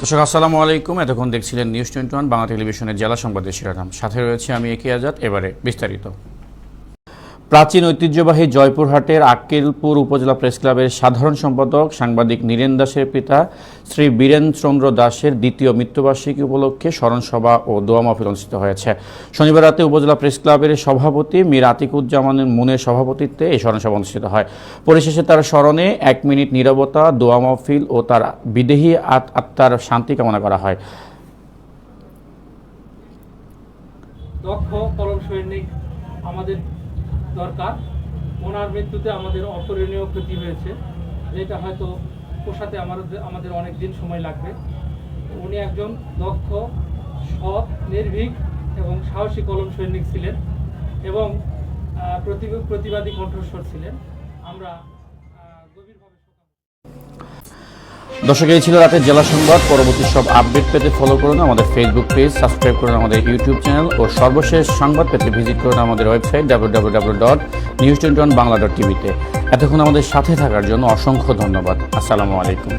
দর্শক আসসালামু আলাইকুম। এতক্ষণ দেখছিলেন নিউজ 21 বাংলা টেলিভিশনের জেলা সংবাদের শিরোনাম। সাথে রয়েছে আমি একে আজাদ। এবারে বিস্তারিত। প্রাচীন ঐতিহ্যবাহী জয়পুরহাটের আক্কেলপুর উপজেলা প্রেস ক্লাবের সাধারণ সম্পাদক সাংবাদিক নীরেন দাসের পিতা শ্রী বীরেনচন্দ্র দাসের দ্বিতীয় মৃত্যুবার্ষিকী উপলক্ষে স্মরণসভা ও দোয়া মাহফিল অনুষ্ঠিত হয়েছে। শনিবার রাতে উপজেলা প্রেস ক্লাবের সভাপতি মীর আতিকুজ্জামান মুনের সভাপতিত্বে এই স্মরণসভা অনুষ্ঠিত হয়। পরিশেষে তার স্মরণে 1 মিনিট নীরবতা, দোয়া মাহফিল ও তার বিদেহী আত্মার শান্তি কামনা করা হয়। দক্ষ কলম সৈনিক আমাদের দরকার। ওনার মৃত্যুতে আমাদের অপূরণীয় ক্ষতি হয়েছে, যেটা হয়তো পোষাতে আমাদের অনেক দিন সময় লাগবে। উনি একজন দক্ষ, সৎ, নির্ভীক এবং সাহসী কলম সৈনিক ছিলেন এবং প্রতিবাদী কণ্ঠস্বর ছিলেন। আমরা গভীরভাবে দর্শক, এই ছিল রাতের জেলা সংবাদ। পরবর্তী সব আপডেট পেতে ফলো করুন আমাদের ফেসবুক পেজ, সাবস্ক্রাইব করুন আমাদের ইউটিউব চ্যানেল ও সর্বশেষ সংবাদ পেতে ভিজিট করুন আমাদের ওয়েবসাইট www.news21bangla.tv তে। এতক্ষণ আমাদের সাথে থাকার জন্য অসংখ্য ধন্যবাদ। আসসালামু আলাইকুম।